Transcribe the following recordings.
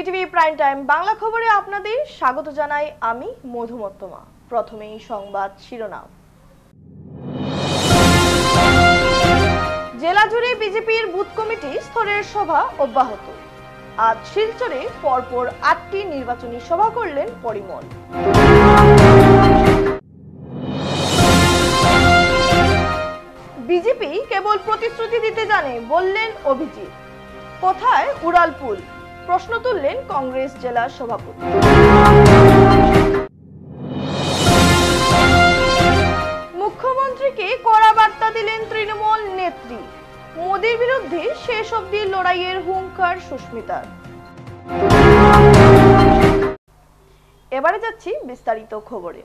BTV prime time Bangla খবরে আপনাদের স্বাগত জানাই আমি মধুমত্তমা। প্রথমেই সংবাদ শিরোনাম। জেলা জুড়ে বিজেপির বুথ কমিটি স্তরের সভা অব্যাহত। আজ শিলচরে পরপর ৮টি নির্বাচনী সভা করলেন পরিমল। বিজেপি কেবল প্রতিশ্রুতি দিতে জানে বললেন অভিজিৎ। কোথায় উড়ালপুল প্রশ্ন তুললেন কংগ্রেস জেলা সভাপতি। মুখ্যমন্ত্রীকে কড়া বার্তা দিলেন তৃণমূল নেত্রী। মোদির বিরুদ্ধে শেষ অবধি লড়াইয়ের হুঙ্কার সুস্মিতার। এবারে যাচ্ছি বিস্তারিত খবরে।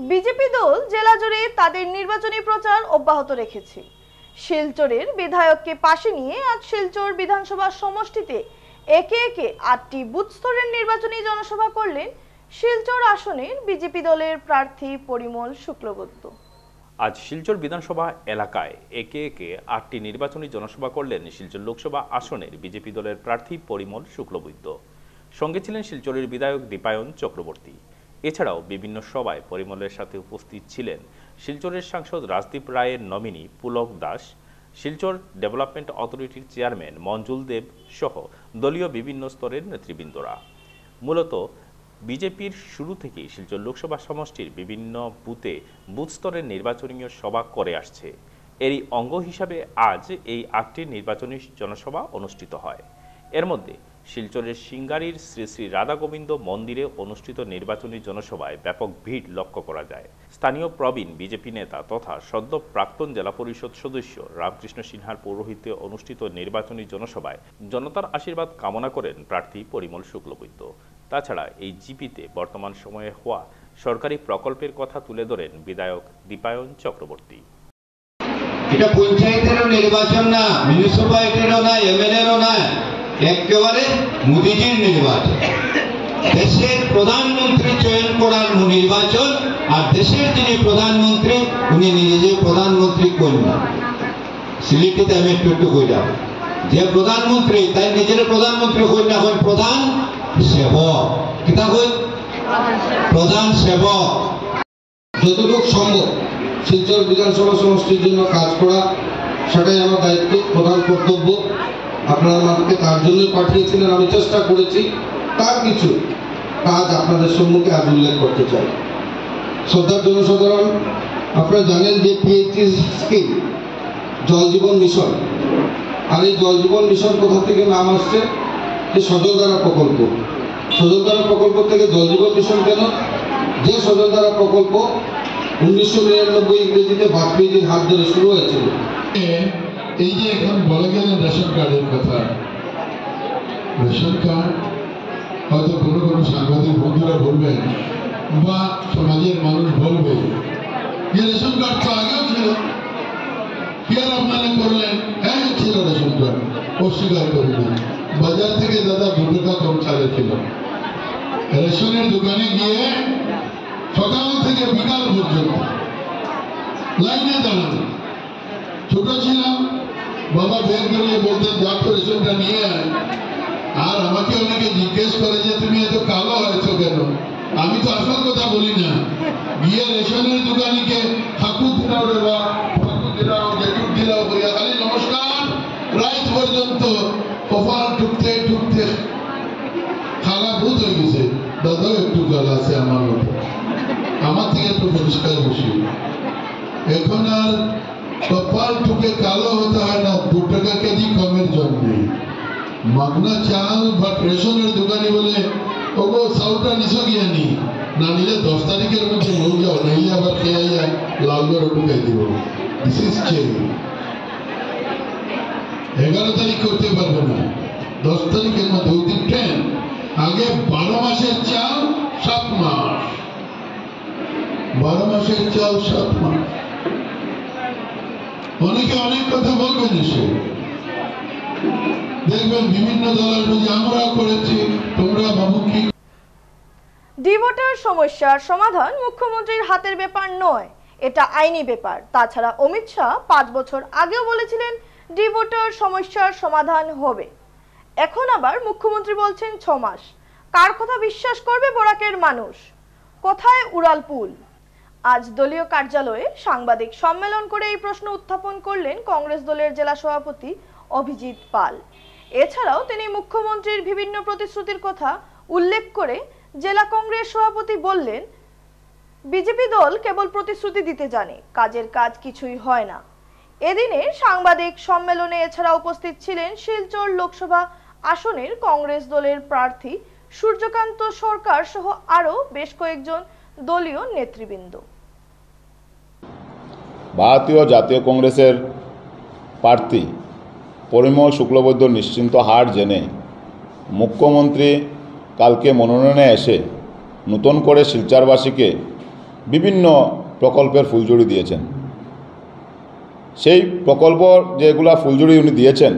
বিজেপি দল জেলা জুড়ে তাদের নির্বাচনী প্রচার অব্যাহত রেখেছে। শিলচরের বিধায়ককে পাশে নিয়ে আজ শিলচর বিধানসভা সমষ্টিতে একে একে ৮টি বুথ স্তরের নির্বাচনী জনসভা করলেন শিলচর আসনের বিজেপি দলের প্রার্থী পরিমল শুক্লবৈদ্য। আজ শিলচর বিধানসভা এলাকায় একে একে ৮টি নির্বাচনী জনসভা করলেন শিলচর লোকসভা আসনের বিজেপি দলের প্রার্থী পরিমল শুক্লবৈদ্য। সঙ্গে ছিলেন শিলচরের বিধায়ক দীপায়ন চক্রবর্তী। এছাড়াও বিভিন্ন সভায় পরিমলের সাথে উপস্থিত ছিলেন শিলচরের সাংসদ রাজদীপ রায়ের নমিনি পুলক দাস, শিলচর ডেভেলপমেন্ট অথরিটির চেয়ারম্যান মঞ্জুল দেব সহ দলীয় বিভিন্ন স্তরের নেতৃবৃন্দরা। মূলত বিজেপির শুরু থেকেই শিলচর লোকসভা সমষ্টির বিভিন্ন বুথে বুথ স্তরের নির্বাচনী সভা করে আসছে। এরই অঙ্গ হিসাবে আজ এই ৮টি নির্বাচনী জনসভা অনুষ্ঠিত হয়। এর মধ্যে শিলচরের সিঙ্গারির শ্রী শ্রী রাধা গোবিন্দ মন্দিরে অনুষ্ঠিত নির্বাচনী জনসভায় ব্যাপক ভিড় লক্ষ্য করা যায়। স্থানীয় প্রবীণ বিজেপি নেতা তথা সদ্য প্রাক্তন জেলা পরিষদ সদস্য রামকৃষ্ণ সিনহার পৌরোহিত্যে অনুষ্ঠিত নির্বাচনী জনসভায় জনতার আশীর্বাদ কামনা করেন প্রার্থী পরিমল শুক্লবৈদ্য। তাছাড়া এই জিপিতে বর্তমান সময়ে হওয়া সরকারি প্রকল্পের কথা তুলে ধরেন বিধায়ক দীপায়ন চক্রবর্তী। এটা পঞ্চায়েতেরও নির্বাচন না, মিউনিসিপালিটিরও না, এমএলএরও না, একেবারে মোদিজির নির্বাচন। দেশের প্রধানমন্ত্রী চয়ন করার নির্বাচন, আর দেশের যিনি প্রধানমন্ত্রী উনি নিজে প্রধানমন্ত্রী কন্যা। সিলেটিতে আমি একটু কইলাম যে প্রধানমন্ত্রী তাই নিজের প্রধানমন্ত্রী কন্যা হন প্রধান সেবক। কিতা কই প্রধান সেবক। যতটুকু সম্ভব শিলচর বিধানসভা সমষ্টির জন্য কাজ করা সেটাই আমার দায়িত্ব, প্রধান কর্তব্য। আপনারা আমাকে তার জন্য পাঠিয়েছিলেন, আমি চেষ্টা করেছি। তার কিছু কাজ আপনাদের সম্মুখে আজ উল্লেখ করতে চাই। শ্রদ্ধার জনসাধারণ, আপনারা জানেন যে পিএইচই স্কিম জল জীবন মিশন, আর এই জল জীবন মিশন কোথা থেকে নাম আসছে যে সজলধারা প্রকল্প। সজলধারা প্রকল্প থেকে জল জীবন মিশন কেন? যে সজলধারা প্রকল্প 1999 ইংরেজিতে বাজপেয়ীজির হাত ধরে শুরু হয়েছিল। এই যে এখন বলে গেলেন রেশন কার্ডের কথা, রেশন কার্ড হয়তো কোনো কোনো সাংবাদিক বন্ধুরা বলবেন বা সমাজের মানুষ বলবে যে রেশন কার্ড তো আগেও ছিল, কি আর আপনারা করলেন? হ্যাঁ ছিল রেশন কার্ড, অস্বীকার করবেন। বাজার থেকে দাদা 2 টাকা কম চালে ছিল। রেশনের দোকানে গিয়ে সকাল থেকে বিকাল পর্যন্ত লাইনে দাঁড়ানো। ছোট ছিলাম, বাবা ব্যাগ ধরিয়ে বলতেন যা তো রেশনটা নিয়ে আয়। আর আমাকে অনেকে জিজ্ঞেস করে যে তুমি এত কালো হয়েছো কেন? আমি তো আসল কথা বলি না। গিয়ে রেশনের দোকানিকে ঠাকুর দিলাও রে বা ঠাকুর দিলাও জেঠুর দিলাও বলিয়া খালি নমস্কার রাত পর্যন্ত কপাল ঠুকতে ঠুকতে খালা ভূত হয়ে গেছে। দাদাও একটু গাল আছে আমার মতো, আমার থেকে একটু পরিষ্কার বসি। এখন আর কপাল টুকে কালো হতে হয় না 2 টাকা কেজি কমের জন্য। মাগনা চাল বা রেশনের দোকানে বলে ওগো চাউলটা নিছো গিয়ে নি, না নিলে 10 তারিখের মধ্যে লোক যাও, নাইলে আবার খেয়ে যায় লাউডার ঢুকাই দিব। This is change. 11 তারিখ করতে পারবে না, 10 তারিখের মধ্যে উইদিন 10। আগে 12 মাসের চাল 7 মাস, 12 মাসের চাল 7 মাস। অনেকে অনেক কথা বলবেন, এসে দেখবেন বিভিন্ন দলের বুঝে আমরাও করেছি, তোমরা বাবু কি। ডিভোটার সমস্যার সমাধান মুখ্যমন্ত্রীর হাতের ব্যাপার নয়, এটা আইনি ব্যাপার। তাছাড়া অমিত শাহ 5 বছর আগেও বলেছিলেন ডিভোটার সমস্যার সমাধান হবে। এখন আবার মুখ্যমন্ত্রী বলছেন 6 মাস। কার কথা বিশ্বাস করবে বরাকের মানুষ? কোথায় উড়ালপুল? আজ দলীয় কার্যালয়ে সাংবাদিক সম্মেলন করে এই প্রশ্ন উত্থাপন করলেন কংগ্রেস দলের জেলা সভাপতি অভিজিৎ পাল। এছাড়াও তিনি মুখ্যমন্ত্রীর বিভিন্ন প্রতিশ্রুতির কথা উল্লেখ করে জেলা কংগ্রেস সভাপতি বললেন, বিজেপি দল কেবল প্রতিশ্রুতি দিতে জানে, কাজের কাজ কিছুই হয় না। এদিনে সাংবাদিক সম্মেলনে এছাড়া উপস্থিত ছিলেন শিলচর লোকসভা আসনের কংগ্রেস দলের প্রার্থী সূর্যকান্ত সরকার সহ আরো বেশ কয়েকজন দলীয় নেতৃবৃন্দ। ভারতীয় জাতীয় কংগ্রেসের প্রার্থী পরিমল শুক্লবৈদ্য নিশ্চিন্ত হার জেনে মুখ্যমন্ত্রী কালকে মনোনয়নে এসে নতুন করে শিলচরবাসীকে বিভিন্ন প্রকল্পের ফুলঝুরি দিয়েছেন। সেই প্রকল্প যেগুলা ফুলঝুরি উনি দিয়েছেন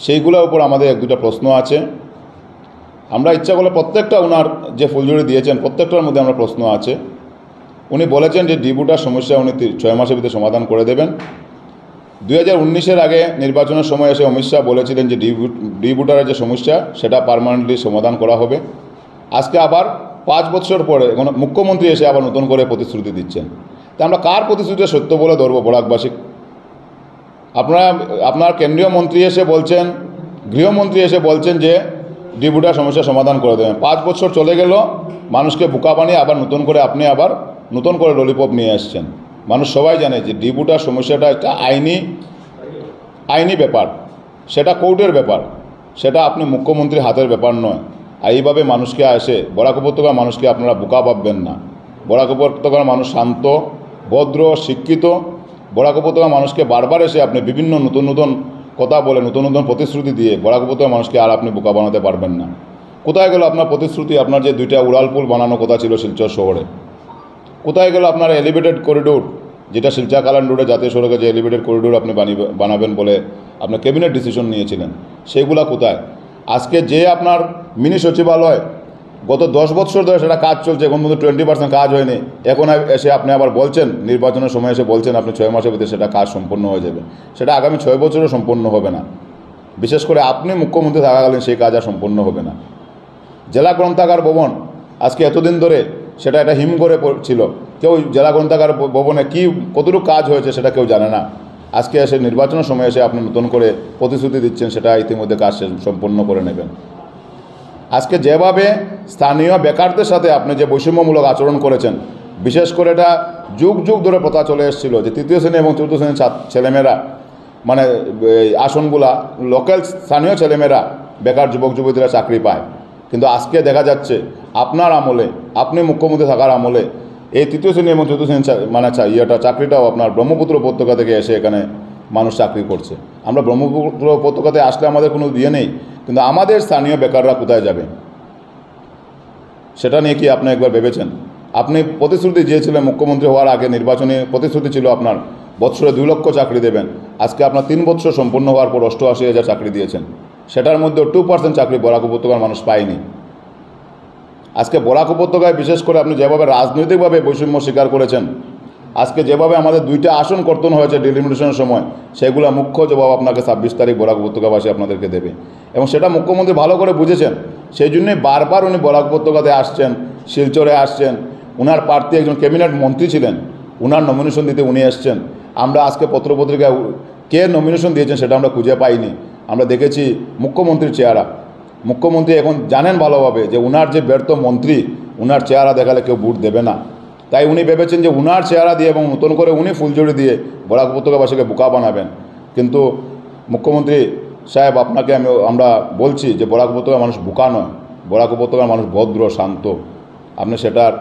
সেইগুলোর উপর আমাদের এক দুটা প্রশ্ন আছে। আমরা ইচ্ছা করলে প্রত্যেকটা ওনার যে ফুলঝুরি দিয়েছেন প্রত্যেকটার মধ্যে আমরা প্রশ্ন আছে। উনি বলেছেন যে ডিভোটার সমস্যা উনি 6 মাসের ভিতরে সমাধান করে দেবেন। 2019-এর আগে নির্বাচনের সময় এসে অমিত শাহ বলেছিলেন যে ডিভোটারের যে সমস্যা সেটা পার্মানেন্টলি সমাধান করা হবে। আজকে আবার 5 বছর পরে মুখ্যমন্ত্রী এসে আবার নতুন করে প্রতিশ্রুতি দিচ্ছেন। তা আমরা কার প্রতিশ্রুতিটা সত্য বলে ধরবো বরাকবাসী? আপনার কেন্দ্রীয় মন্ত্রী এসে বলছেন, গৃহমন্ত্রী এসে বলছেন যে ডিভোটার সমস্যা সমাধান করে দেবেন। 5 বছর চলে গেল, মানুষকে বোকা বানিয়ে আবার নতুন করে ললিপপ নিয়ে আসছেন। মানুষ সবাই জানে যে ডিভোটার সমস্যাটা একটা আইনি ব্যাপার, সেটা কোর্টের ব্যাপার, সেটা আপনি মুখ্যমন্ত্রীর হাতের ব্যাপার নয়। আর এইভাবে মানুষকে আসে বরাক উপত্যকার মানুষকে আপনারা বোকা ভাববেন না। বরাক উপত্যকার মানুষ শান্ত, ভদ্র, শিক্ষিত। বরাক উপত্যকার মানুষকে বারবার এসে আপনি বিভিন্ন নতুন কথা বলে নতুন প্রতিশ্রুতি দিয়ে বরাক উপত্যকার মানুষকে আর আপনি বোকা বানাতে পারবেন না। কোথায় গেল আপনার প্রতিশ্রুতি? আপনার যে 2টা উড়ালপুল বানানোর কথা ছিল শিলচর শহরে, কোথায় গেল আপনার এলিভেটেড করিডোর, যেটা শিলচর কালান রোডে জাতীয় সড়কে যে এলিভেটেড করিডোর আপনি বানাবেন বলে আপনার ক্যাবিনেট ডিসিশন নিয়েছিলেন, সেইগুলা কোথায়? আজকে যে আপনার মিনি সচিবালয় গত 10 বছর ধরে সেটা কাজ চলছে, এখন পর্যন্ত 20% কাজ হয়নি। এখন এসে আপনি আবার বলছেন, নির্বাচনের সময় এসে বলছেন আপনি 6 মাসের ভিতরে সেটা কাজ সম্পন্ন হয়ে যাবে। সেটা আগামী 6 বছরও সম্পন্ন হবে না। বিশেষ করে আপনি মুখ্যমন্ত্রী থাকাকালীন সেই কাজ আর সম্পন্ন হবে না। জেলা গ্রন্থাগার ভবন আজকে এতদিন ধরে সেটা একটা হিমঘরে ছিল, কেউ জেলা গ্রন্থাগার ভবনে কতটুকু কাজ হয়েছে সেটা কেউ জানে না। আজকে এসে নির্বাচনের সময় এসে আপনি নতুন করে প্রতিশ্রুতি দিচ্ছেন, সেটা ইতিমধ্যে কাজ সম্পন্ন করে নেবেন। আজকে যেভাবে স্থানীয় বেকারদের সাথে আপনি যে বৈষম্যমূলক আচরণ করেছেন, বিশেষ করে এটা যুগ ধরে প্রথা চলে এসেছিল যে 3য় শ্রেণী এবং 4র্থ শ্রেণীর ছেলেমেয়েরা, মানে আসনগুলা লোকাল স্থানীয় ছেলেমেয়েরা, বেকার যুবক যুবতীরা চাকরি পায়। কিন্তু আজকে দেখা যাচ্ছে আপনার আমলে, আপনি মুখ্যমন্ত্রী থাকার আমলে এই 3য় শ্রেণী এবং 4র্থ শ্রেণীর চাকরিটাও আপনার ব্রহ্মপুত্র উপত্যকা থেকে এসে এখানে মানুষ চাকরি করছে। আমরা ব্রহ্মপুত্র উপত্যকাতে আসলে আমাদের কোনো ইয়ে নেই, কিন্তু আমাদের স্থানীয় বেকাররা কোথায় যাবে সেটা নিয়ে কি আপনি একবার ভেবেছেন? আপনি প্রতিশ্রুতি দিয়েছিলেন মুখ্যমন্ত্রী হওয়ার আগে, নির্বাচনী প্রতিশ্রুতি ছিল আপনার বছরে 2 লক্ষ চাকরি দেবেন। আজকে আপনার 3 বছর সম্পূর্ণ হওয়ার পর 88,000 চাকরি দিয়েছেন। সেটার মধ্যে 2% চাকরি বরাক উপত্যকার মানুষ পায়নি। আজকে বরাক উপত্যকায় বিশেষ করে আপনি যেভাবে রাজনৈতিকভাবে বৈষম্য স্বীকার করেছেন, আজকে যেভাবে আমাদের 2টা আসন কর্তন হয়েছে ডিলিমিটেশনের সময়, সেগুলো মুখ্য জবাব আপনাকে 26 তারিখ বরাক উপত্যকাবাসী আপনাদেরকে দেবে। এবং সেটা মুখ্যমন্ত্রী ভালো করে বুঝেছেন, সেই জন্যই বারবার উনি বরাক উপত্যকাতে আসছেন, শিলচরে আসছেন। উনার প্রার্থী একজন ক্যাবিনেট মন্ত্রী ছিলেন, উনার নমিনেশন দিতে উনি এসছেন। আমরা আজকে পত্রপত্রিকায় কে নমিনেশন দিয়েছেন সেটা আমরা খুঁজে পাইনি। আমরা দেখেছি মুখ্যমন্ত্রীর চেহারা। মুখ্যমন্ত্রী এখন জানেন ভালোভাবে যে উনার যে ব্যর্থ মন্ত্রী, উনার চেহারা দেখালে কেউ ভোট দেবে না। তাই উনি ভেবেছেন যে উনার চেহারা দিয়ে এবং নতুন করে উনি ফুলঝুরি দিয়ে বরাক উপত্যকাবাসীকে বোকা বানাবেন। কিন্তু মুখ্যমন্ত্রী সাহেব, আপনাকে আমরা বলছি যে বরাক উপত্যকার মানুষ বোকা নয়, বরাক উপত্যকার মানুষ ভদ্র, শান্ত। আপনি সেটার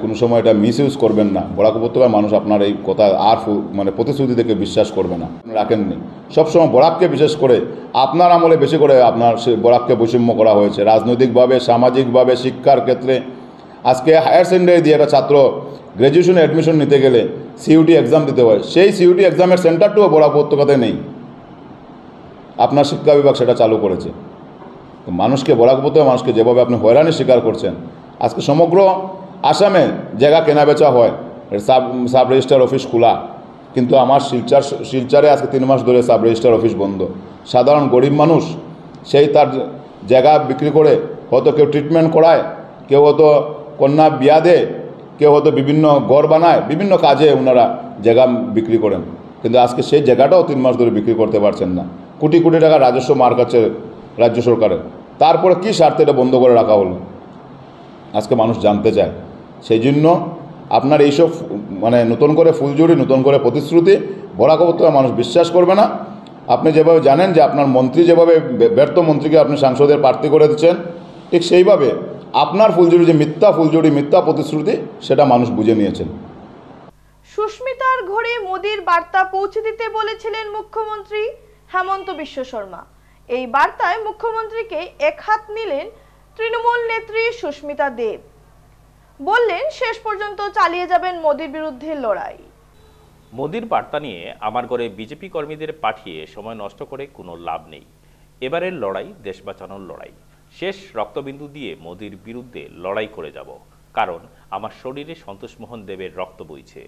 কোনো সময় এটা মিসইউজ করবেন না। বরাক উপত্যকার মানুষ আপনার এই কথা আর প্রতিশ্রুতি থেকে বিশ্বাস করবে না, রাখেননি। সবসময় বরাককে বিশেষ করে আপনার আমলে বেশি করে আপনার সে বরাককে বৈষম্য করা হয়েছে রাজনৈতিকভাবে, সামাজিকভাবে, শিক্ষার ক্ষেত্রে। আজকে হায়ার সেকেন্ডারি দিয়ে একটা ছাত্র গ্র্যাজুয়েশনে অ্যাডমিশন নিতে গেলে সিইউটি এক্সাম দিতে হয়, সেই সিইউটি এক্সামের সেন্টারটাও বরাক উপত্যকাতে নেই। আপনার শিক্ষা বিভাগ সেটা চালু করেছে। তো মানুষকে, বরাক উপত্যকার মানুষকে যেভাবে আপনি হয়রানি স্বীকার করছেন, আজকে সমগ্র আসামে জায়গা কেনা বেচা হয়, সাব রেজিস্ট্রার অফিস খোলা, কিন্তু আমার শিলচরে আজকে 3 মাস ধরে সাব রেজিস্ট্রার অফিস বন্ধ। সাধারণ গরিব মানুষ সেই তার জায়গা বিক্রি করে হয়তো কেউ ট্রিটমেন্ট করায়, কেউ হয়তো কন্যা বিয়া দেয়, কেউ হয়তো বিভিন্ন ঘর বানায়, বিভিন্ন কাজে ওনারা জায়গা বিক্রি করেন, কিন্তু আজকে সেই জায়গাটাও 3 মাস ধরে বিক্রি করতে পারছেন না। কোটি কোটি টাকা রাজস্ব মার কাছে রাজ্য সরকারের, তারপরে কী স্বার্থে এটা বন্ধ করে রাখা হলো আজকে মানুষ জানতে চায়। সেই জন্য আপনার এইসব মানে নতুন করে ফুলঝুরি, নতুন করে প্রতিশ্রুতি ভরা কবুতর মানুষ বিশ্বাস করবে না। আপনি যেভাবে জানেন যে আপনার মন্ত্রী যেভাবে ব্যর্থ মন্ত্রীকে আপনি সাংসদের প্রার্থী করে দিচ্ছেন, ঠিক সেইভাবে আপনার ফুলঝুরি যে মিথ্যা ফুলঝুরি, মিথ্যা প্রতিশ্রুতি, সেটা মানুষ বুঝে নিয়েছেন। সুস্মিতার ঘরে মোদির বার্তা পৌঁছে দিতে বলেছিলেন মুখ্যমন্ত্রী হেমন্ত বিশ্ব শর্মা। এই বার্তায় মুখ্যমন্ত্রীকে একহাত নিলেন তৃণমূল নেত্রী সুস্মিতা দেব। বললেন শেষ পর্যন্ত চালিয়ে যাবেন মোদির বিরুদ্ধে লড়াই। মোদির বার্তা নিয়ে আমার ঘরে বিজেপি কর্মীদের পাঠিয়ে সময় নষ্ট করে কোনো লাভ নেই। এবারের লড়াই দেশ বাঁচানোর লড়াই। শেষ রক্তবিন্দু দিয়ে মোদির বিরুদ্ধে লড়াই করে যাব, কারণ আমার শরীরে সন্তোষ মোহন দেবের রক্ত বইছে।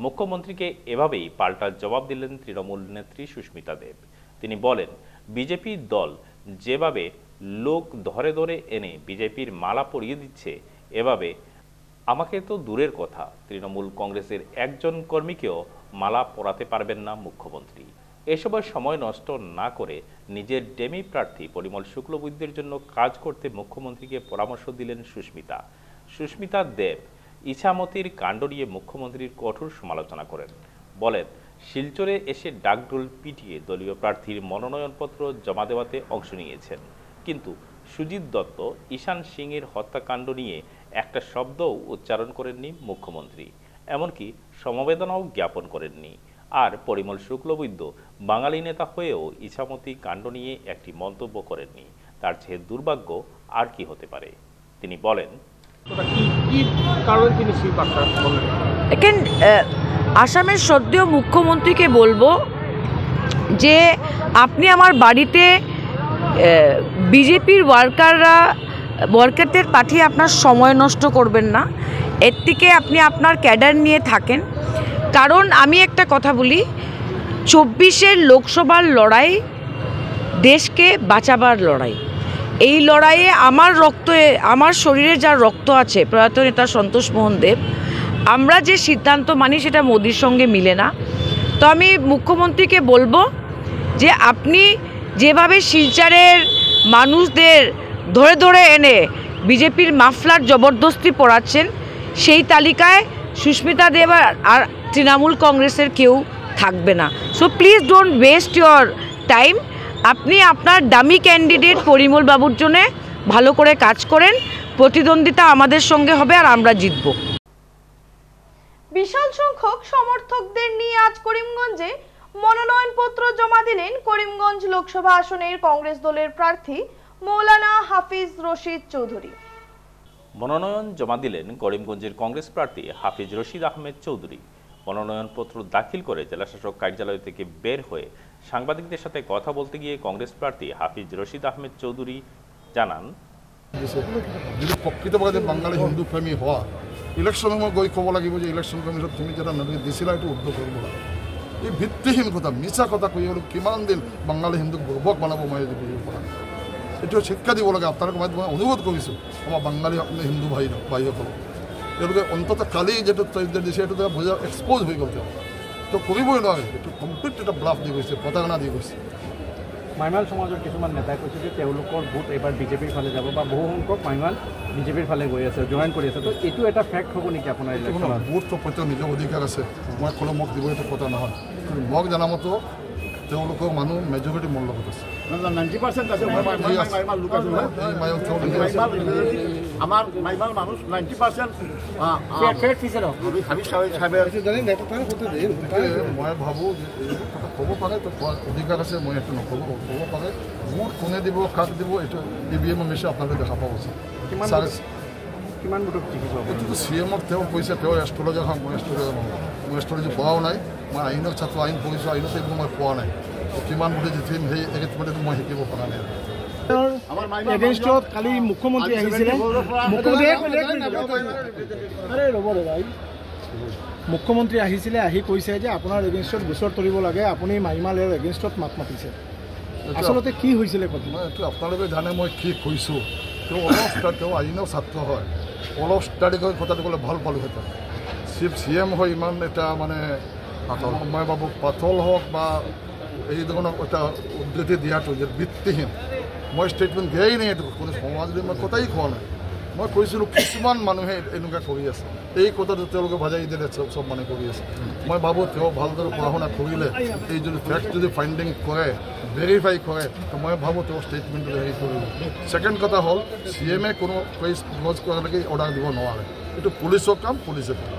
মুখ্যমন্ত্রীকে এভাবেই পাল্টা জবাব দিলেন তৃণমূল নেত্রী সুস্মিতা দেব। তিনি বলেন, বিজেপি দল যেভাবে লোক ধরে ধরে এনে বিজেপির মালা পরিয়ে দিচ্ছে, এভাবে আমাকে তো দূরের কথা, তৃণমূল কংগ্রেসের একজন কর্মীকেও মালা পরাতে পারবেন না মুখ্যমন্ত্রী। এসবের সময় নষ্ট না করে নিজের ডেমি প্রার্থী পরিমল শুক্লবৈদ্যের জন্য কাজ করতে মুখ্যমন্ত্রীকে পরামর্শ দিলেন সুস্মিতা। সুস্মিতা দেব ইছামতির কাণ্ড নিয়ে মুখ্যমন্ত্রীর কঠোর সমালোচনা করেন। বলেন, শিলচরে এসে ডাকডোল পিটিয়ে দলীয় প্রার্থীর মনোনয়নপত্র জমা দেওয়াতে অংশ নিয়েছেন, কিন্তু সুজিত দত্ত, ঈশান সিংয়ের হত্যাকাণ্ড নিয়ে একটা শব্দও উচ্চারণ করেননি মুখ্যমন্ত্রী, এমনকি সমবেদনাও জ্ঞাপন করেননি। আর পরিমল শুক্লবৈদ্য বাঙালি নেতা হয়েও ইছামতি কাণ্ড নিয়ে একটি মন্তব্য করেননি। তার চেয়ে দুর্ভাগ্য আর কি হতে পারে। তিনি বলেন, দেখেন, আসামের সদ্য মুখ্যমন্ত্রীকে বলবো যে আপনি আমার বাড়িতে বিজেপির ওয়ার্কারদের পাঠিয়ে আপনার সময় নষ্ট করবেন না। এর থেকে আপনি আপনার ক্যাডার নিয়ে থাকেন। কারণ আমি একটা কথা বলি, 24-এর লোকসভার লড়াই দেশকে বাঁচাবার লড়াই। এই লড়াইয়ে আমার শরীরে যার রক্ত আছে, প্রয়াত নেতা সন্তোষ মোহন দেব, আমরা যে সিদ্ধান্ত মানি সেটা মোদির সঙ্গে মিলে না। তো আমি মুখ্যমন্ত্রীকে বলবো যে আপনি যেভাবে শিলচরের মানুষদের ধরে ধরে এনে বিজেপির মাফলার জবরদস্তি পড়াচ্ছেন, সেই তালিকায় সুস্মিতা দেব আর তৃণমূল কংগ্রেসের কেউ থাকবে না। So please don't waste your time. আপনি আপনার ডামি ক্যান্ডিডেট পরিমল বাবুর জন্য ভালো করে কাজ করেন। প্রতিদ্বন্দ্বিতা আমাদের সঙ্গে হবে আর আমরা জিতব। বিশাল সংখ্যক সমর্থকদের নিয়ে আজ করিমগঞ্জে মনোনয়নপত্র জমা দিলেন করিমগঞ্জ লোকসভা আসনের কংগ্রেস দলের প্রার্থী মৌলানা হাফিজ রশিদ চৌধুরী। মনোনয়ন জমা দিলেন করিমগঞ্জের কংগ্রেস প্রার্থী হাফিজ রশিদ আহমেদ চৌধুরী। মনোনয়নপত্র দাখিল করে জেলাশাসক কার্যালয় থেকে বের হয়ে সাংবাদিকদের সাথে কথা বলতে গিয়ে কংগ্রেস প্রার্থী হাফিজ রশিদ আহমেদ চৌধুরী জানান, যদি প্রকৃতভাবে বাঙালি হিন্দু প্রেমী হওয়া, ইলেকশন সময় গৈ ক'ব লাগিব যে ইলেকশন কমিশন তুমি যেটা নদী দিছিলা এইটো উদ্ধ কৰিব লাগে। এই ভিত্তিহীন কথা, মিছা কথা কৈ কিমান দিন বাঙালি হিন্দুক বুৰ্বক বনাব মই বুজিব পৰা নাই। এইটো শিক্ষা দিব লাগে। আপোনালোক মই অনুৰোধ কৰিছোঁ আমাৰ বাঙালি হিন্দু ভাইসকলক, তেওঁলোকে অন্ততঃ কালি যিটো তথ্য দিছে সেইটো বুজা এক্সপ'জ হৈ গ'ল। তো কৰিবই নোৱাৰে, এইটো কমপ্লিট এটা ব্লাফ দি গৈছে, প্ৰতাৰণা দি গৈছে। মাইমাল সমাজৰ কিছুমান নেতাই কৈছে যে তেওঁলোকৰ ভোট এইবাৰ বিজেপিৰ ফালে যাব বা বহু সংখ্যক মাইমাল বিজেপিৰ ফালে গৈ আছে, জইন কৰি আছে। তো এইটো এটা ফেক্ট হ'ব নেকি আপোনাৰ ইলেকশ্যনত? ভোটটো প্ৰত্যেক নিজৰ অধিকাৰ আছে, মই ক'লে মোক দিব, এইটো কথা নহয়। কিন্তু মোক জনামতো তেওঁলোকৰ মানুহ মেজৰিটি মোৰ লগত আছে। 90% আছে আমাৰ মাইমাল মানুহ 90% মই ভাবোঁ যে এইবোৰ কথা ক'ব পাৰে, তো অধিকাৰ আছে, মই এইটো নক'ব, ক'ব পাৰে। ভোট কোনে দিব, কাক দিব, এইটো EVM মিছে আপোনালোকে দেখা পাব। কিমান ভোটত জিকিব? এইটোতো CM-ক তেওঁ কৈছে, তেওঁ এষ্ট্ৰলজাৰ হয়, মই এষ্ট্ৰলজাৰ নহয়, মই এষ্ট্ৰলজি পোৱাও নাই। মই আইনৰ ছাত্ৰ, আইন পঢ়িছোঁ, আইনত এইবোৰ মই পোৱা নাই। কিমান ভোটে জিকিম সেই একেবাৰে মই শিকিব পৰা নাই। কালি মুখ্যমন্ত্ৰী আহিছিলে, মুখ্যমন্ত্ৰী আহিছিলে, আহি কৈছে যে আপোনাৰ এগেইনষ্টত গোচৰ তৰিব লাগে, আপুনি মাইমালৰ এগেইনষ্টত মাত মাতিছে। আচলতে কি হৈছিলে কথা? এইটো আপোনালোকে জানে মই কি কৈছোঁ। তেওঁ তেওঁ আইনৰ ছাত্ৰ হয়, অলপ ষ্টাডি কৰি কথাটো ক'লে ভাল পালোহেঁতেন। চিফ CM হয় ইমান এটা মানে মই ভাবোঁ পাতল হওক বা এই ধৰণৰ এটা উদ্ধৃতি দিয়াটো যে ভিত্তিহীন। মই ষ্টেটমেণ্ট দিয়াই নাই, এইটো কোনো সমাজলৈ মই কথাই কোৱা নাই। মই কৈছিলোঁ কিছুমান মানুহে এনেকুৱা কৰি আছে, এই কথাটো তেওঁলোকে ভাজাই দিলে চব মানুহে কৰি আছে। মই ভাবোঁ তেওঁ ভালদৰে পঢ়া শুনা কৰিলে এই যদি ফেক্ট যদি ফাইণ্ডিং কৰে, ভেৰিফাই কৰে, তো মই ভাবোঁ তেওঁ ষ্টেটমেণ্টটো হেৰি কৰিব। ছেকেণ্ড কথা হ'ল CM কোনো কেছ ক্লজ কৰালৈকে অৰ্ডাৰ দিব নোৱাৰে, এইটো পুলিচৰ কাম, পুলিচে কৰিব।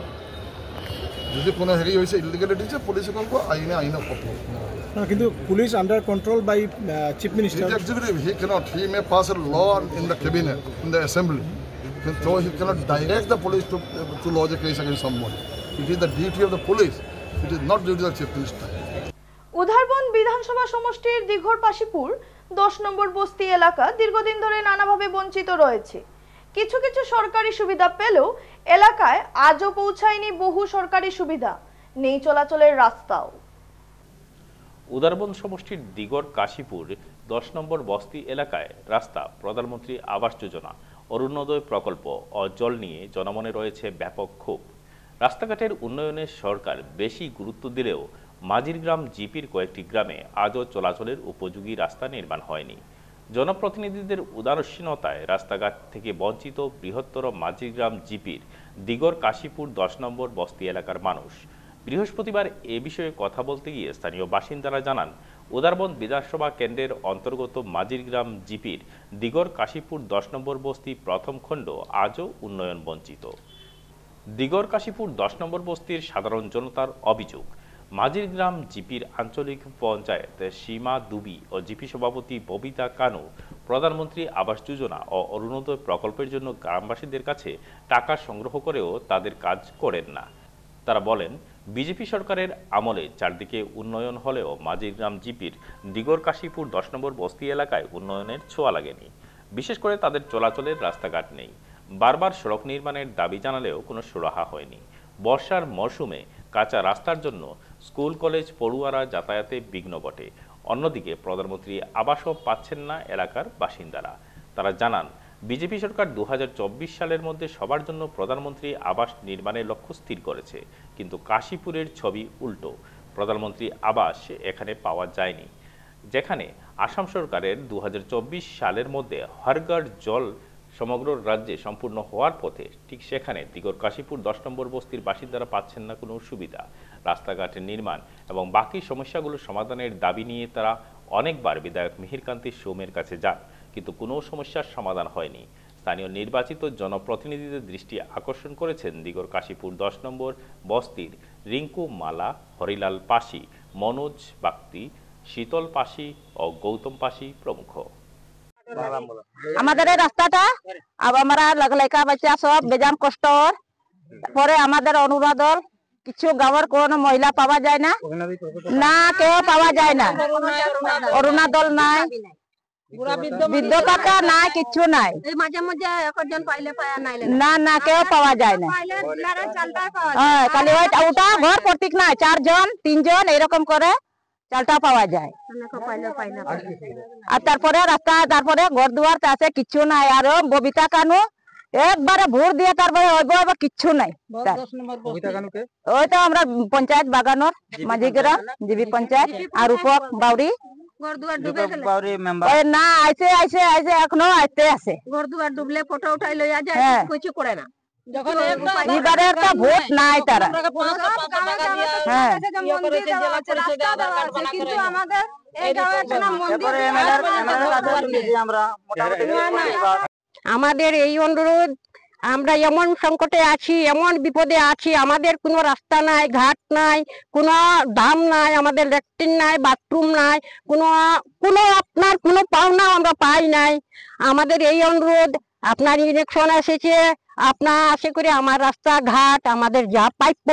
যদি কোনো হেৰি হৈছে ইলিগেলিটি যে পুলিচে কৰিব, আইনৰ পত্ৰ। কিন্তু police under control by chief minister. He may pass a law in the cabinet, in the assembly. So he cannot direct the police to lodge a case against someone. It is the duty of the police. It is not duty of the chief minister. Udharbond বিধানসভা সমষ্টির দিঘর পাশিপুর 10 নম্বর বস্তি এলাকা দীর্ঘদিন ধরে নানাভাবে বঞ্চিত রয়েছে। কিছু কিছু সরকারি সুবিধা পেলেও এলাকায় আজও পৌঁছায়নি বহু সরকারি সুবিধা, নেই চলাচলের রাস্তাও। উদারবন সমষ্টির দিগর কাশীপুর 10 নম্বর বস্তি এলাকায় রাস্তা, প্রধানমন্ত্রী আবাস যোজনা, অরুণোদয় প্রকল্প ও জল নিয়ে জনমনে রয়েছে ব্যাপক ক্ষোভ। রাস্তাঘাটের উন্নয়নে সরকার বেশি গুরুত্ব দিলেও মাঝিরগ্রাম জিপির কয়েকটি গ্রামে আজও চলাচলের উপযোগী রাস্তা নির্মাণ হয়নি। জনপ্রতিনিধিদের উদাসীনতায় রাস্তাঘাট থেকে বঞ্চিত বৃহত্তর মাঝিরগ্রাম জিপির দিগর কাশীপুর 10 নম্বর বস্তি এলাকার মানুষ। বৃহস্পতিবার এ বিষয়ে কথা বলতে গিয়ে স্থানীয় বাসিন্দারা জানান, উদারবন বিধানসভা কেন্দ্রের অন্তর্গত মাঝিরগ্রাম জিপির দিগর কাশীপুর 10 নম্বর বস্তি প্রথম খণ্ড আজও উন্নয়ন বঞ্চিত। দিগর কাশীপুর 10 নম্বর বস্তির সাধারণ জনতার অভিযোগ, মাঝিরগ্রাম জিপির আঞ্চলিক পঞ্চায়েত সীমা দুবি ও জিপি সভাপতি ববিতা কানু প্রধানমন্ত্রী আবাস যোজনা ও অরুণোদয় প্রকল্পের জন্য গ্রামবাসীদের কাছে টাকা সংগ্রহ করেও তাদের কাজ করেন না। তারা বলেন, বিজেপি সরকারের আমলে চারদিকে উন্নয়ন হলেও মাঝিরগ্রাম জিপির দিগর কাশীপুর 10 নম্বর বস্তি এলাকায় উন্নয়নের ছোঁয়া লাগেনি। বিশেষ করে তাদের চলাচলের রাস্তাঘাট নেই। বারবার সড়ক নির্মাণের দাবি জানালেও কোনো সুরাহা হয়নি। বর্ষার মরশুমে কাঁচা রাস্তার জন্য স্কুল কলেজ পড়ুয়ারা যাতায়াতে বিঘ্ন ঘটে। অন্যদিকে প্রধানমন্ত্রী আবাসও পাচ্ছেন না এলাকার বাসিন্দারা। তারা জানান, বিজেপি সরকার 2024 সালের মধ্যে সবার জন্য প্রধানমন্ত্রী আবাস নির্মাণের লক্ষ্য স্থির করেছে, কিন্তু কাশীপুরের ছবি উল্টো। প্রধানমন্ত্রী আবাস এখানে পাওয়া যায়নি। যেখানে আসাম সরকারের 2024 সালের মধ্যে হর ঘর জল সমগ্র রাজ্যে সম্পূর্ণ হওয়ার পথে, ঠিক সেখানে দিগর কাশীপুর 10 নম্বর বস্তির বাসিন্দারা পাচ্ছেন না কোনো সুবিধা। রাস্তাঘাটের নির্মাণ এবং বাকি সমস্যাগুলো সমাধানের দাবি নিয়ে তারা অনেকবার বিধায়ক মিহিরকান্তি সোমের কাছে যান, কিন্তু কোনো সমস্যার সমাধান হয়নি। স্থানীয় নির্বাচিত জনপ্রতিনিধিদের দৃষ্টি আকর্ষণ করেছেন দিগর কাশীপুর 10 নম্বর বস্তির রিঙ্কু মালা, হরিলাল পাশি, মনোজ বাগতি, শীতল পাশি ও গৌতম পাশি প্রমুখ। আমাদের এই রাস্তাটা আমরা লেখা বাচ্চা সব বেজান কষ্ট, পরে আমাদের অনুরোধ কিছু গাঁয়ের কোন মহিলা পাওয়া যায় না, না কেউ পাওয়া যায় না, অরুণোদয় নাই, বৃদ্ধ ভাতা নাই, কিছু নাই, না না কেউ পাওয়া যায় না। খালি ওটা ঘর প্রতীক নাই, 4 জন 3 জন এরকম করে চালটা পাওয়া যায়। আর তারপরে রাস্তা, তারপরে ঘর দুয়ার আছে কিছু নাই। আর ববিতা কানু একবারে ভোট দিয়ে তারপরে কিচ্ছু নাই। ওই তো আমরা পঞ্চায়েত বাগানোর মাঝিগ্রাম জিবি পঞ্চায়েত আর উপক বাউরি না আইসে আইসে আইসে এখনো আইতে আছে। ঘর দুয়ার ডুবলে ফটো উঠাই লইয়া যায়, কিছু করে না। এবারে একটা ভোট নাই তারা। হ্যাঁ, আমাদের এই অনুরোধ, আমরা এমন সংকটে আছি, এমন বিপদে আছি, আমাদের কোনো রাস্তা নাই, ঘাট নাই, কোনো দাম নাই, আমাদের ল্যাট্রিন নাই, বাথরুম নাই, কোনো আপনার কোনো পাওনা আমরা পাই নাই। আমাদের এই অনুরোধ, আপনার ইলেকশন এসেছে, আপনার আশা করি আমার রাস্তাঘাট আমাদের যা প্রাপ্য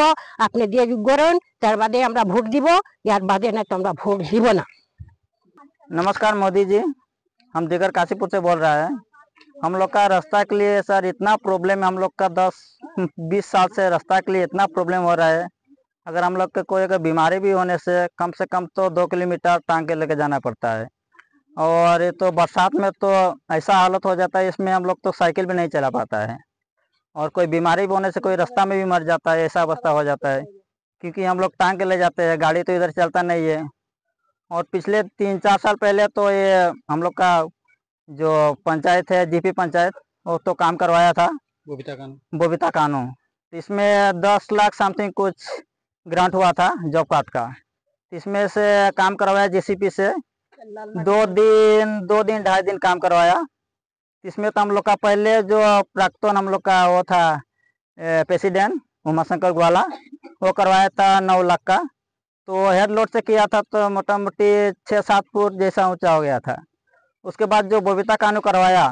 আপনি দিয়ে করেন, তার বাদে আমরা ভোট দিব, यार बादे ना तो हम भोट দিব না। नमस्कार मोदी जी, हम दिगर काशीपुर से बोल रहे हैं। हम लोग का रास्ता के लिए सर इतना प्रॉब्लम है, हम लोग का 10-20 साल से रास्ता के लिए इतना प्रॉब्लम हो रहा है। अगर हम लोग के कोई अगर बीमारी भी होने से कम तो 2 किलोमीटर टांग के लेके जाना पड़ता है। और ये तो बरसात में तो ऐसा हालत हो जाता है, इसमें हम लोग तो साइकिल भी नहीं चला पाता है। और कोई बीमारी भी होने से कोई रास्ता में भी मर जाता है, ऐसा अवस्था हो जाता है, क्योंकि हम लोग टांग के ले जाते हैं, गाड़ी तो इधर चलता नहीं है। और पिछले 3-4 साल पहले तो ये हम लोग का जो पंचायत है, जीपी पंचायत, वो तो काम करवाया था, बोबिता कानून। इसमें 10 लाख समथिंग कुछ ग्रांट हुआ था जॉब कार्ड का। इसमें से काम करवाया जेसीपी से 2 दिन 2.5 दिन काम करवाया। इसमें तो हम लोग का पहले जो प्राक्तन हम लोग का वो था प्रेसिडेंट उमाशंकर ग्वाला, वो करवाया था 9 लाख का। तो हेड लोड से किया था तो मोटा मोटी 6-7 फुट जैसा ऊंचा हो गया था। उसके बाद जो बोबिता कानून करवाया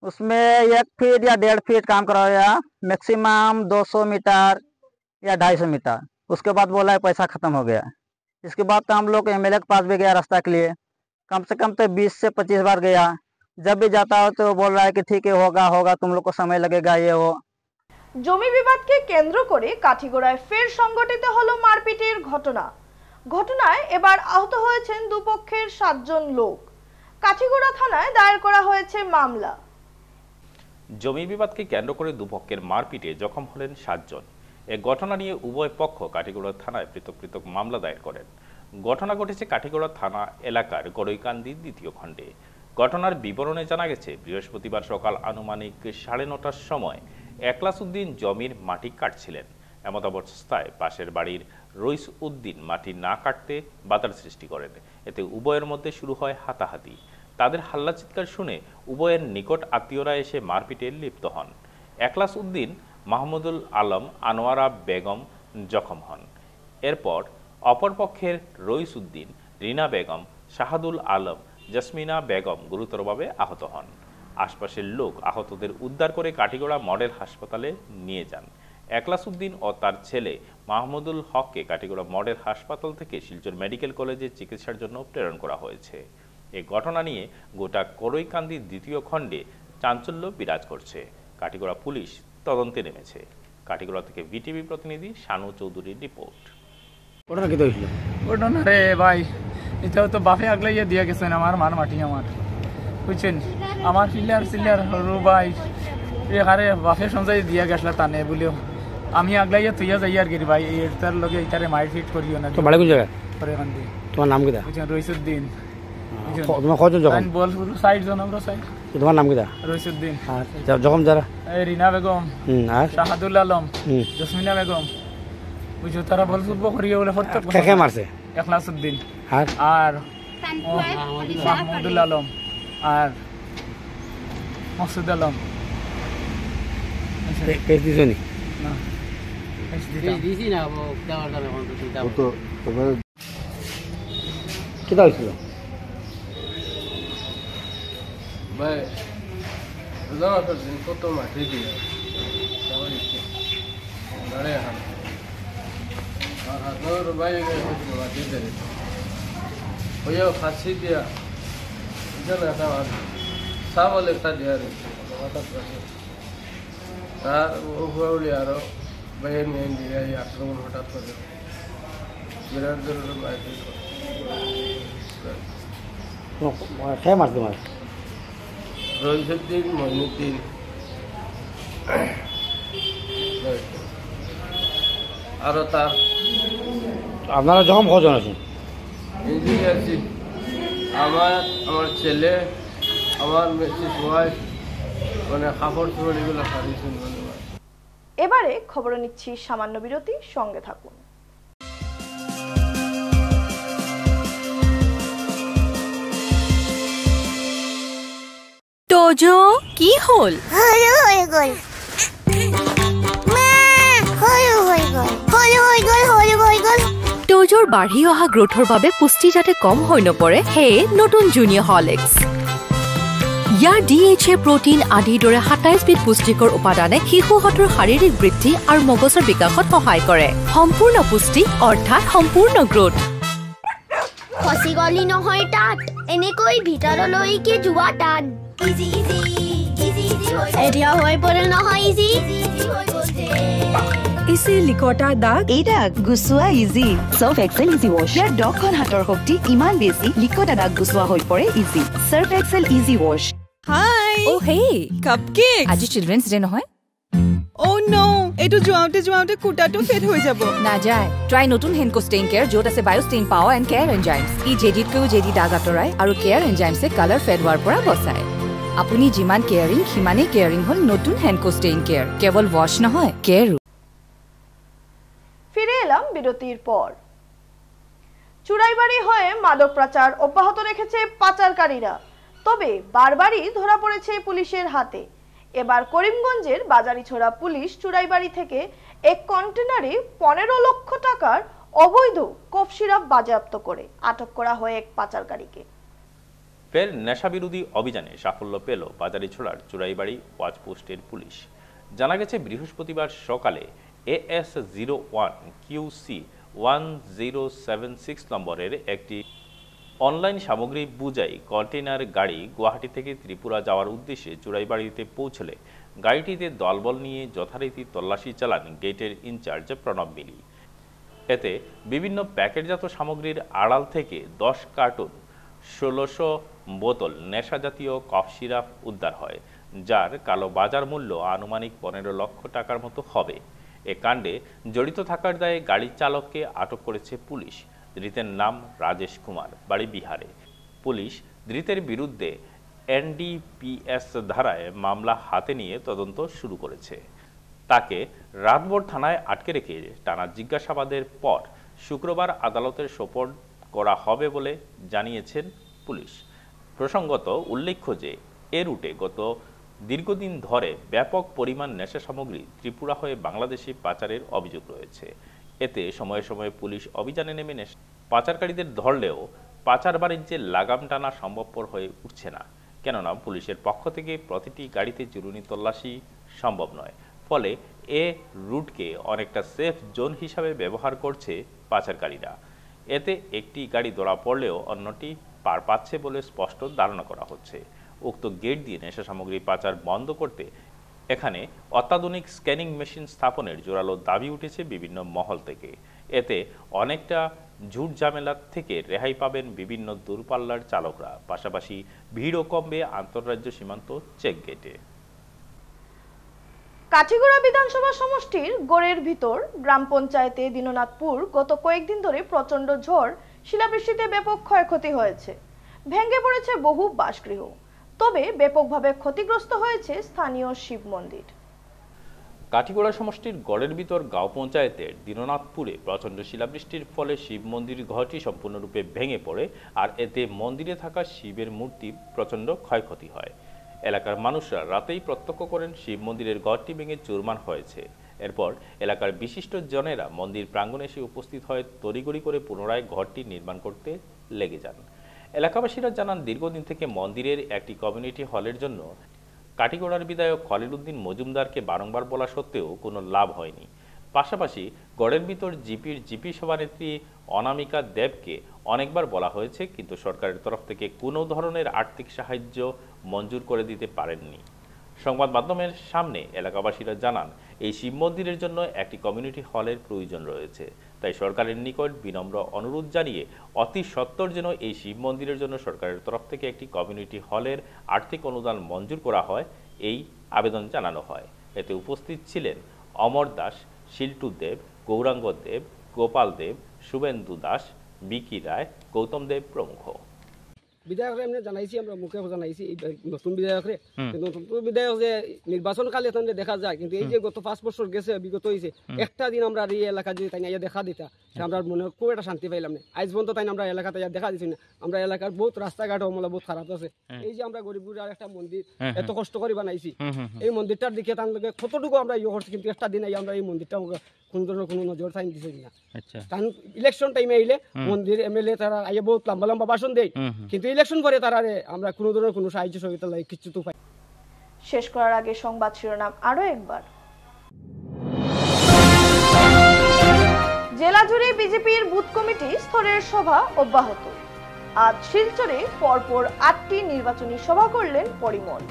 उसमें 1 फीट या 1.5 फीट काम करवाया, मैक्सिमम 200 मीटर या 250 मीटर। उसके बाद बोला है पैसा ख़त्म हो गया। इसके बाद तो हम लोग एमएलए के पास भी गया रास्ता के लिए, कम से कम तो 20 से 25 बार गया। जब भी जाता हो तो बोल रहा है कि ठीक है होगा, तुम लोग को समय लगेगा, ये वो। জমি বিবাদকে কেন্দ্র করে কাঠিগড়ায় ফের সংগঠিত হলো মারপিটের ঘটনায় এবার আহত হয়েছেন দুপক্ষের 7 জন লোক। কাঠিগড়া থানায় দায়ের করা হয়েছে মামলা। জমি বিবাদকে কেন্দ্র করে দুপক্ষের মারপিটে জখম হলেন 7 জন। এই ঘটনা নিয়ে উভয় পক্ষ কাঠিগড়া থানায় পৃথক মামলা দায়ের করেন। ঘটনা ঘটেছে কাঠিগড়া থানা এলাকার গড়ইকান্দি 2য় খণ্ডে। ঘটনার বিবরণে জানা গেছে বৃহস্পতিবার সকাল আনুমানিক 9:30টার সময় একলাস উদ্দিন জমির মাটি কাটছিলেন। এমত অবস্থায় পাশের বাড়ির রইস উদ্দিন মাটি না কাটতে বাধার সৃষ্টি করেন। এতে উভয়ের মধ্যে শুরু হয় হাতাহাতি। তাদের হাল্লা চিৎকার শুনে উভয়ের নিকট আত্মীয়রা এসে মারপিটে লিপ্ত হন। একলাস উদ্দিন, মাহমুদুল আলম, আনোয়ারা বেগম জখম হন। এরপর অপরপক্ষের রইস উদ্দিন, রিনা বেগম, শাহাদুল আলম, জসমিনা বেগম গুরুতরভাবে আহত হন। আশপাশের লোক আহতদের উদ্ধার করে কাঠিগড়া মডেল হাসপাতালে নিয়ে যান। একলাস উদ্দিন ও তার ছেলে মাহমুদুল হককে কাঠিগড়া মডেল হাসপাতাল থেকে শিলচর মেডিকেল কলেজে চিকিৎসার জন্য প্রেরণ করা হয়েছে। এই ঘটনা নিয়ে গোটা গড়ইকান্দি 2য় খণ্ডে চাঞ্চল্য বিরাজ করছে। কাঠিগড়া পুলিশ তদন্তে নেমেছে। কাঠিগড়া থেকে ভিটিভি প্রতিনিধি শানু চৌধুরীর রিপোর্ট। ঘটনা কি হয়েছিল? ঘটনা রে ভাই, এটাও তো বাপে আগলাইয়া দিয়া গেছেন আমার মাটি আমার, বুঝছেন? আমার সিলিয়ার হরু ভাই এখানে বাপে সঞ্চয় দিয়া গেছিল টানে বলেও আমি আগলাইয়া তুইয়া যাই আর কি ভাই, এটার লগে এটারে মাইট ফিট করিও না। তো বাড়ি কোন জায়গা? পরে কান্দি। তোমার নাম কি দা? বুঝছেন? রইসুদ্দিন। তোমার কতজন জখম? বলপুর সাইড জন আমরা সাইড। তোমার নাম কি দা? রইসুদ্দিন। আর জখম যারা? রিনা বেগম, আর শাহাদুল আলম, জসমিনা বেগম। বুঝছো তারা বলপুর বকরিয়া বলে প্রত্যেক কে মারছে? একলাস উদ্দিন আর মাহমুদুল আলম আর মকসুদ আলম। কেস দিছো নি? না দিছি না, কেটা হয়েছিল ভাই? কত মাটি দিয়ে ভাই মাটি দেয় ওইও ফাঁসি দিয়া সাবল একটা দেওয়া রয়েছে হঠাৎ পাশে তার ওগুলি আরো বাইরে নিয়ে দিয়ে আক্রমণ হঠাৎ করে বিরাট ধরনের মারপিট। খেয়ে মারছে তোমার? রইসুদ্দিন, মইনুদ্দিন। আরো তার আপনারা জখম কজন আছেন? ইঞ্জুরি আছি আমার ছেলে, আমার মিসেস ওয়াইফ, মানে কাপড় চোপড় এগুলো সারিয়েছেন। এবারে খবর নিচ্ছি সামান্য বিরতি, সঙ্গে থাকুন। তোজো কি হল? তোজোৰ বাঢ়ি অহা গ্ৰোথৰ বাবে পুষ্টি যাতে কম হৈ নপৰে, সেয়ে নতুন জুনিয়ৰ হৰলিক্স। ইয়াৰ DHA, প্ৰটিন আদিৰ দৰে 27 বিধ পুষ্টিকৰ উপাদানে শিশুহঁতৰ শাৰীৰিক বৃদ্ধি আৰু মগজৰ বিকাশত সহায় কৰে। সম্পূৰ্ণ পুষ্টি অৰ্থাৎ সম্পূৰ্ণ গ্ৰোথ। খসি গলি নহয় তাত, এনেকৈ ভিতৰলৈকে যোৱা টান। ইজি ইজি এতিয়া হৈ পৰে নহয় ইজি ইজি লিকটাৰ দাগ এই দাগ গুচোৱা easy surf excel easy wash ইয়াৰ 10খন হাতৰ শক্তি ইমান বেছি লিকটা দাগ গুচোৱা হৈ পৰে easy surf excel easy wash hi ও হেই কাপকেক আজি চিলড্ৰেনছ ডে নহয় ও নো এটো জোৱাওতে কুটাটো ফেড হৈ যাব না যায় ট্রাই নতুন হেনকো স্টেইন কেয়ার যত আছে biostain power and care enzymes ই জেডিতকৈও জেডি দাগ আঁতৰাই আৰু কেয়াৰ এনজাইমছে কালাৰ ফেড হোৱাৰ পৰা বচায় আপুনি যিমান কেয়াৰিং সিমানেই কেয়াৰিং হ'ল নতুন হেনকো স্টেইন কেয়াৰ কেৱল ৱাছ নহয় কেয়াৰ ফিরে এলাম বিরতির পর। চুরাইবাড়ি হয়ে মাদক পাচার অব্যাহত রেখেছে পাচারকারীরা, তবে বারবারই ধরা পড়েছে পুলিশের হাতে। এবার করিমগঞ্জের বাজারিছড়া পুলিশ চুরাইবাড়ি থেকে এক কন্টেনারে 15 লক্ষ টাকার অবৈধ কফ সিরাপ বাজেয়াপ্ত করে আটক করা হয় এক পাচারকারীকে। ফের নেশা বিরোধী অভিযানে সাফল্য পেল বাজারিছড়ার চুরাইবাড়ি ওয়াচপোস্টের পুলিশ। জানা গেছে বৃহস্পতিবার সকালে AS01 QC 1076 নম্বরের একটি অনলাইন সামগ্রী বুঝাই কন্টেইনার গাড়ি গুয়াহাটি থেকে ত্রিপুরা যাওয়ার উদ্দেশ্যে চুরাইবাড়িতে পৌঁছলে গাড়িটিতে দলবল নিয়ে যথারীতি তল্লাশি চালান গেটের ইনচার্জ প্রণব মিলি। এতে বিভিন্ন প্যাকেটজাত সামগ্রীর আড়াল থেকে 10 কার্টুন 1600 বোতল নেশা জাতীয় কফ সিরাপ উদ্ধার হয়, যার কালো বাজার মূল্য আনুমানিক 15 লক্ষ টাকার মতো হবে। এ কাণ্ডে জড়িত থাকার দায়ে গাড়ির চালককে আটক করেছে পুলিশ। ধৃতের নাম রাজেশ কুমার, বাড়ি বিহারে। পুলিশ ধৃতের বিরুদ্ধে NDPS ধারায় মামলা হাতে নিয়ে তদন্ত শুরু করেছে। তাকে রাতভর থানায় আটকে রেখে টানা জিজ্ঞাসাবাদের পর শুক্রবার আদালতের সোপর্দ করা হবে বলে জানিয়েছেন পুলিশ। প্রসঙ্গত উল্লেখ্য যে এ রুটে গত দীর্ঘদিন ধরে ব্যাপক পরিমাণ নেশা সামগ্রী ত্রিপুরা হয়ে বাংলাদেশে পাচারের অভিযোগ রয়েছে। এতে সময়ে সময়ে পুলিশ অভিযানে নেমে পাচারকারীদের ধরলেও পাচার বাণিজ্যে লাগাম টানা সম্ভবপর হয়ে উঠছে না, কেননা পুলিশের পক্ষ থেকে প্রতিটি গাড়িতে জরুরি তল্লাশি সম্ভব নয়। ফলে এ রুটকে অনেকটা সেফ জোন হিসাবে ব্যবহার করছে পাচারকারীরা। এতে একটি গাড়ি ধরা পড়লেও অন্যটি পার পাচ্ছে বলে স্পষ্ট ধারণা করা হচ্ছে। উক্ত গেট দিয়ে নেশা সামগ্রী পাচার বন্ধ করতে এখানে অত্যাধুনিক স্ক্যানিং মেশিন স্থাপনের জোরালো দাবি উঠেছে বিভিন্ন মহল থেকে। এতে অনেকটা ঝুট ঝামেলা থেকে রেহাই পাবেন বিভিন্ন দূরপাল্লার চালকরা, পাশাপাশি ভিড়ও কমবে আন্তঃরাজ্য সীমান্ত চেক গেটে। কাঠিগড়া বিধানসভা সমষ্টির গোড়ের ভিতর গ্রাম পঞ্চায়েতে দীননাথপুর গত কয়েকদিন ধরে প্রচন্ড ঝড় শিলাবৃষ্টিতে ব্যাপক ক্ষয়ক্ষতি হয়েছে। ভেঙে পড়েছে বহু বাসগৃহ, তবে ব্যাপকভাবে ক্ষতিগ্রস্ত হয়েছে স্থানীয় শিব মন্দির। কাঠিগড়া সমষ্টির গড়ের ভিতর গাঁও পঞ্চায়েতের দীননাথপুরে প্রচণ্ড শিলাবৃষ্টির ফলে শিব মন্দির ঘরটি সম্পূর্ণরূপে ভেঙে পড়ে, আর এতে মন্দিরে থাকা শিবের মূর্তি প্রচণ্ড ক্ষয়ক্ষতি হয়। এলাকার মানুষরা রাতেই প্রত্যক্ষ করেন শিব মন্দিরের ঘরটি ভেঙে চুরমার হয়েছে। এরপর এলাকার বিশিষ্ট জনেরা মন্দির প্রাঙ্গণে এসে উপস্থিত হয়ে তড়িঘড়ি করে পুনরায় ঘরটি নির্মাণ করতে লেগে যান। এলাকাবাসীরা জানান, দীর্ঘদিন থেকে মন্দিরের একটি কমিউনিটি হলের জন্য কাঠিগড়ার বিধায়ক খলিল উদ্দিন মজুমদারকে বারংবার বলা সত্ত্বেও কোনো লাভ হয়নি। পাশাপাশি গড়ের ভিতর জিপি সভানেত্রী অনামিকা দেবকে অনেকবার বলা হয়েছে, কিন্তু সরকারের তরফ থেকে কোনো ধরনের আর্থিক সাহায্য মঞ্জুর করে দিতে পারেননি। সংবাদ মাধ্যমের সামনে এলাকাবাসীরা জানান, এই শিব মন্দিরের জন্য একটি কমিউনিটি হলের প্রয়োজন রয়েছে। তাই সরকারের নিকট বিনম্র অনুরোধ জানিয়ে অতি সত্বর যেন এই শিব মন্দিরের জন্য সরকারের তরফ থেকে একটি কমিউনিটি হলের আর্থিক অনুদান মঞ্জুর করা হয়, এই আবেদন জানানো হয়। এতে উপস্থিত ছিলেন অমর দাস, শিল্টু দেব, গৌরাঙ্গ দেব, গোপাল দেব, শুভেন্দু দাস, বিকি রায়, গৌতম দেব প্রমুখ। বিধায়করে এমনি জানাইছি, আমরা মুখে জানাইছি নতুন বিধায়করে, নতুন বিধায়ক যে নির্বাচনকালে তাহলে দেখা যায়, কিন্তু এই যে গত 5 বছর গেছে বিগত হয়েছে, একটা দিন আমরা এই এলাকা যদি তাই দেখা দিতা আমরা মনে খুব একটা শান্তি পাইলাম না। আজ পর্যন্ত তাই আমরা এলাকাতে দেখা দিচ্ছি না। আমরা এলাকার বহুত রাস্তাঘাট আমলা বহুত খারাপ আছে। এই যে আমরা গরিবগুড়ার একটা মন্দির এত কষ্ট করে বানাইছি, এই মন্দিরটার দিকে তার লগে কতটুকু আমরা ইয়ে করছি, কিন্তু একটা দিন আমরা এই মন্দিরটা কোনো ধরনের কোনো নজর টাইম দিছি না। কারণ ইলেকশন টাইমে আইলে মন্দির এমএলএ তারা আইয়ে বহুত লম্বা লম্বা ভাষণ দেয়, কিন্তু ইলেকশন করে তারা আমরা কোনো ধরনের কোনো সাহায্য সহযোগিতা লাগে কিছু তো পাই। শেষ করার আগে সংবাদ শিরোনাম আরো একবার। জেলা জুড়ে বিজেপির বুথ কমিটি স্তরের সভা অব্যাহত। আজ শিলচরে পরপর 8টি নির্বাচনী সভা করলেন পরিমল।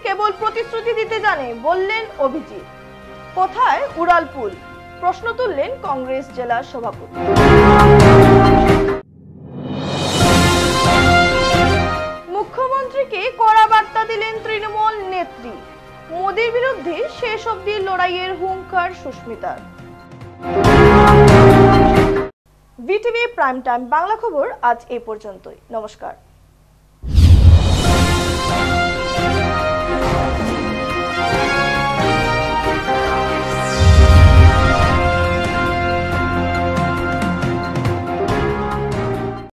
কেবল প্রতিশ্রুতি দিতে জানে বললেন অভিজিৎ। কোথায় উড়ালপুল, প্রশ্ন তুললেন কংগ্রেস জেলা সভাপতি। মুখ্যমন্ত্রীকে কড়া বার্তা দিলেন তৃণমূল নেত্রী। মোদির বিরুদ্ধে শেষ অবধি লড়াইয়ের হুঙ্কার সুস্মিতার। ভিটিভি প্রাইম টাইম বাংলা খবর আজ এই পর্যন্তই। নমস্কার।